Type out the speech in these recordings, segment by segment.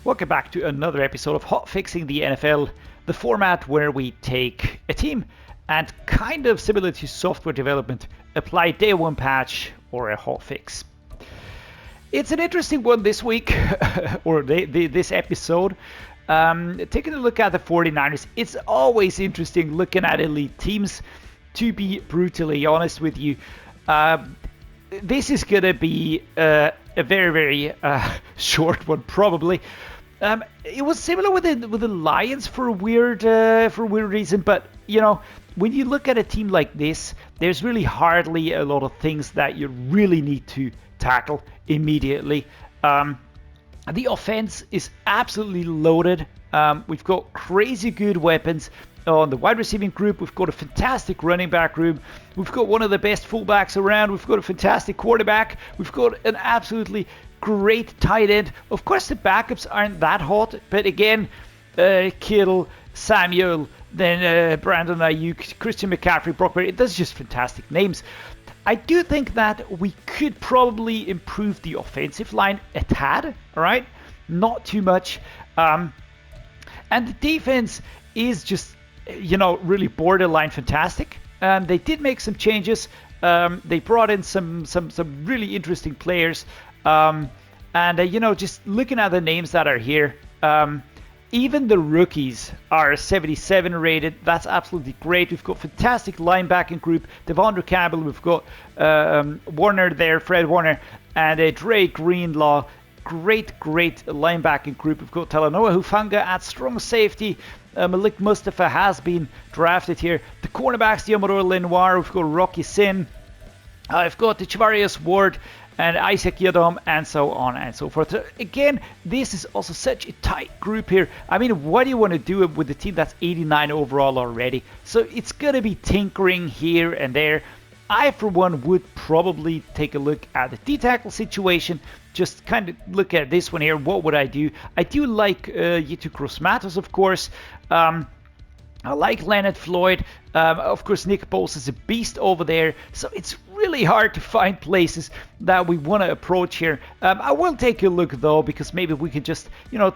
Welcome back to another episode of Hotfixing the NFL, the format where we take a team and, kind of similar to software development, apply day one patch or a hotfix. It's an interesting one this week, or this episode. Taking a look at the 49ers, it's always interesting looking at elite teams, to be brutally honest with you. This is going to be a very short one, probably. It was similar with the Lions for a weird reason, but you know, when you look at a team like this, there's really hardly a lot of things that you really need to tackle immediately. The offense is absolutely loaded. We've got crazy good weapons on the wide receiving group. We've got a fantastic running back room. We've got one of the best fullbacks around. We've got a fantastic quarterback. We've got an absolutely great tight end. Of course, the backups aren't that hot, but again, Kittle, Samuel, then Brandon Ayuk, Christian McCaffrey, Brock Purdy. That's just fantastic names. I do think that we could probably improve the offensive line a tad, all right? Not too much. And the defense is just, really borderline fantastic. They did make some changes. They brought in some really interesting players. Just looking at the names that are here, even the rookies are 77 rated. That's absolutely great. We've got fantastic linebacking group. Devondre Campbell. We've got Warner there, Fred Warner, and Dre Greenlaw. Great linebacking group. We've got Talanoa Hufanga at strong safety. Malik Mustafa has been drafted here. The cornerbacks, Diomoro Lenoir. We've got Rocky Sin. I've got the Chavarius Ward and Isaac Yadom, and so on and so forth. So again, this is also such a tight group here. I mean, what do you want to do with a team that's 89 overall already? So it's going to be tinkering here and there. I, for one, would probably take a look at the D-tackle situation. Just kind of look at this one here. What would I do? I do like Yitu Gross-Matos, of course. I like Leonard Floyd. Of course, Nick Bosa is a beast over there. So it's really hard to find places that we want to approach here. I will take a look, though, because maybe we can just,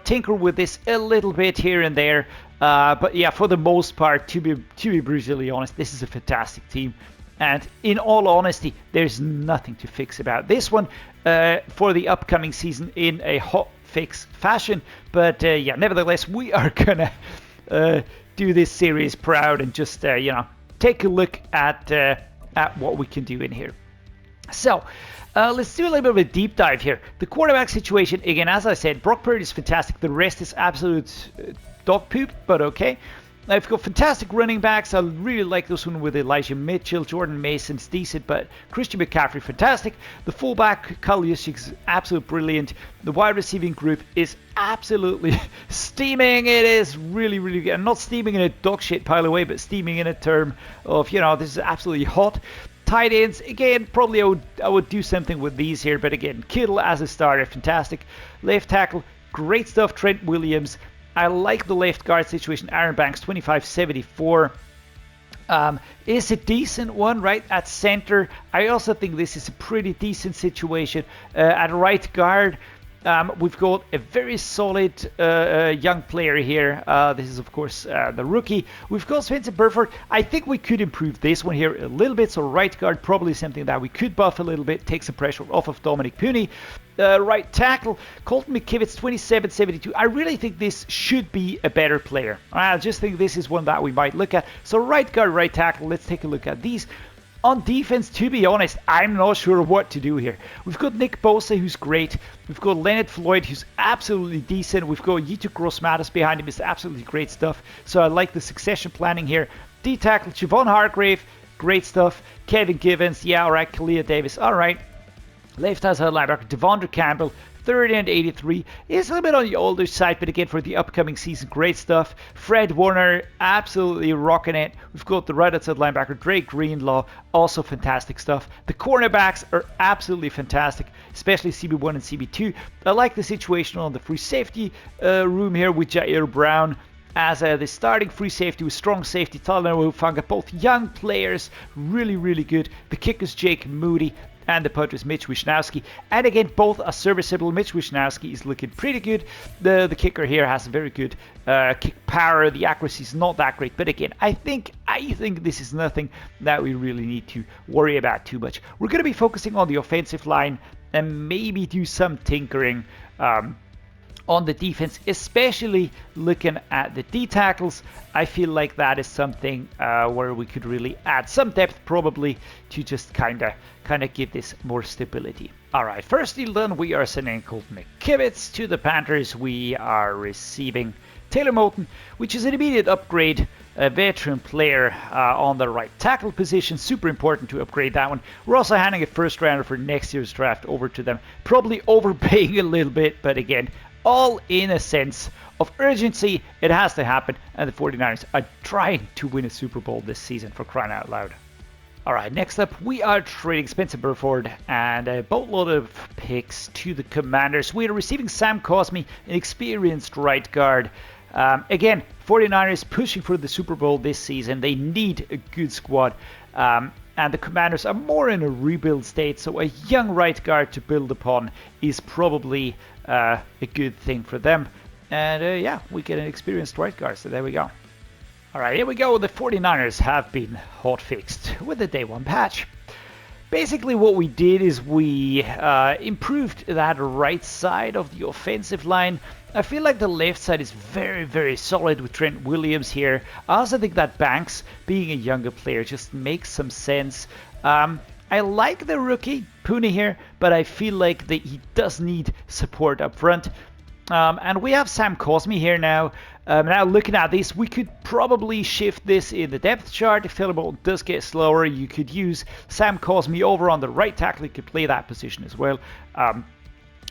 tinker with this a little bit here and there. But yeah, for the most part, to be brutally honest, this is a fantastic team. And in all honesty, there's nothing to fix about this one for the upcoming season in a hot fix fashion. But nevertheless, we are going to do this series proud and just, take a look at what we can do in here. So, let's do a little bit of a deep dive here. The quarterback situation, again, as I said, Brock Purdy is fantastic. The rest is absolute dog poop, but okay. I've got fantastic running backs. I really like this one with Elijah Mitchell. Jordan Mason's decent, but Christian McCaffrey, fantastic. The fullback, Kyle Juszczyk's absolutely brilliant. The wide receiving group is absolutely steaming. It is really good. And not steaming in a dog shit pile away, but steaming in a term of, this is absolutely hot. Tight ends, again, probably I would do something with these here, but again, Kittle as a starter, fantastic. Left tackle, great stuff, Trent Williams. I like the left guard situation. Aaron Banks, 2574. Is a decent one, right? At center, I also think this is a pretty decent situation. At right guard, we've got a very solid young player here. This is, of course, the rookie. We've got Spencer Burford. I think we could improve this one here a little bit. So right guard, probably something that we could buff a little bit, take some pressure off of Dominic Puni. Right tackle, Colton McKivitz, 2772. I really think this should be a better player. I just think this is one that we might look at. So right guard, right tackle, let's take a look at these. On defense, to be honest, I'm not sure what to do here. We've got Nick Bosa, who's great. We've got Leonard Floyd, who's absolutely decent. We've got Yitu Gross-Matos behind him. It's absolutely great stuff. So I like the succession planning here. D-tackle, Javon Hargrave, great stuff. Kevin Givens, yeah, all right. Kalia Davis, all right. Left outside linebacker, Devondre Campbell, 30 and 83. Is a little bit on the older side, but again, for the upcoming season, great stuff. Fred Warner, absolutely rocking it. We've got the right outside linebacker, Dre Greenlaw, also fantastic stuff. The cornerbacks are absolutely fantastic, especially CB1 and CB2. I like the situation on the free safety room here with Jair Brown as the starting free safety with strong safety, Talanoa Hufanga, both young players, really good. The kickers, Jake Moody, and the punter is Mitch Wisnowski. And again, both are serviceable. Mitch Wisnowski is looking pretty good. The kicker here has very good kick power. The accuracy is not that great, but again, I think this is nothing that we really need to worry about too much. We're going to be focusing on the offensive line and maybe do some tinkering on the defense, especially looking at the D tackles. I feel like that is something where we could really add some depth, probably, to just kind of give this more stability. All right, first deal done. We are sending Colton McKivitz to the Panthers. We are receiving Taylor Moton, which is an immediate upgrade, a veteran player on the right tackle position. Super important to upgrade that one. We're also handing a first rounder for next year's draft over to them. Probably overpaying a little bit, but again, all in a sense of urgency. It has to happen, and the 49ers are trying to win a Super Bowl this season, for crying out loud. All right, next up, we are trading Spencer Burford and a boatload of picks to the Commanders. We are receiving Sam Cosmi, an experienced right guard. Again, 49ers pushing for the Super Bowl this season. They need a good squad. And the Commanders are more in a rebuild state, so a young right guard to build upon is probably a good thing for them. And yeah, we get an experienced right guard, so there we go. All right, here we go. The 49ers have been hot-fixed with the day one patch. Basically what we did is we improved that right side of the offensive line. I feel like the left side is very, very solid with Trent Williams here. I also think that Banks, being a younger player, just makes some sense. I like the rookie, Pooney here, but I feel like he does need support up front. And we have Sam Cosmi here now. Now looking at this, we could probably shift this in the depth chart. If Taylor Moton does get slower, you could use Sam Cosmi over on the right tackle. You could play that position as well.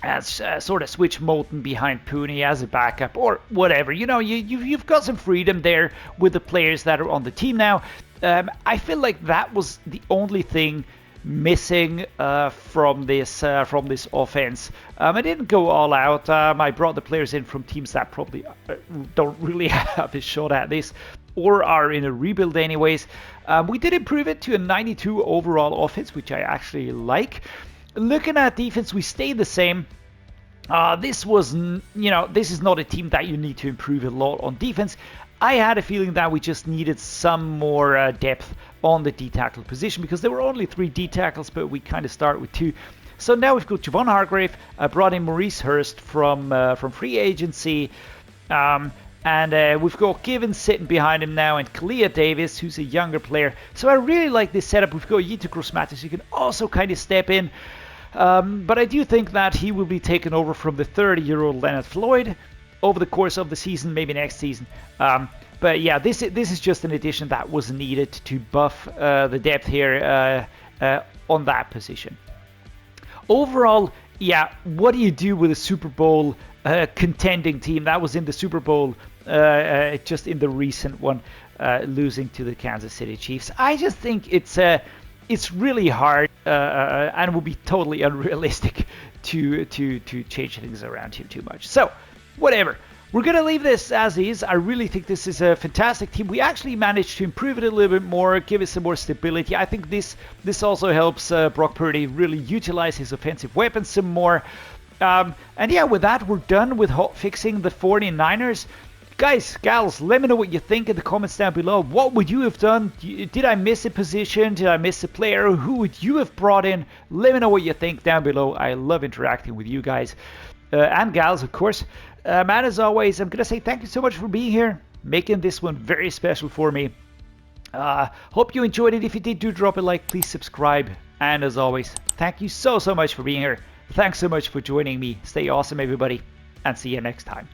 As sort of switch Moton behind Pooney as a backup or whatever. You know, you've got some freedom there with the players that are on the team now. I feel like that was the only thing missing from this offense. I didn't go all out. I brought the players in from teams that probably don't really have a shot at this or are in a rebuild anyways. We did improve it to a 92 overall offense, which I actually like. Looking at defense, we stayed the same. This is not a team that you need to improve a lot on defense. I had a feeling that we just needed some more depth on the D tackle position because there were only 3 D tackles, but we kind of start with 2. So now we've got Javon Hargrave. I brought in Maurice Hurst from free agency. And we've got Givens sitting behind him now, and Kalia Davis, who's a younger player. So I really like this setup. We've got Yetur Gross-Matos, who can also kind of step in. But I do think that he will be taken over from the 30-year-old Leonard Floyd over the course of the season, maybe next season. But yeah, this is just an addition that was needed to buff the depth here on that position. Overall, yeah, what do you do with a Super Bowl contending team that was in the Super Bowl just in the recent one, losing to the Kansas City Chiefs? I just think it's really hard and would be totally unrealistic to change things around here too much. So whatever. We're going to leave this as is. I really think this is a fantastic team. We actually managed to improve it a little bit more, give it some more stability. I think this also helps Brock Purdy really utilize his offensive weapons some more. And yeah, with that, we're done with hot-fixing the 49ers. Guys, gals, let me know what you think in the comments down below. What would you have done? Did I miss a position? Did I miss a player? Who would you have brought in? Let me know what you think down below. I love interacting with you guys and gals, of course. And as always, I'm going to say thank you so much for being here, making this one very special for me. Hope you enjoyed it. If you did, do drop a like, please subscribe. And as always, thank you so much for being here. Thanks so much for joining me. Stay awesome, everybody, and see you next time.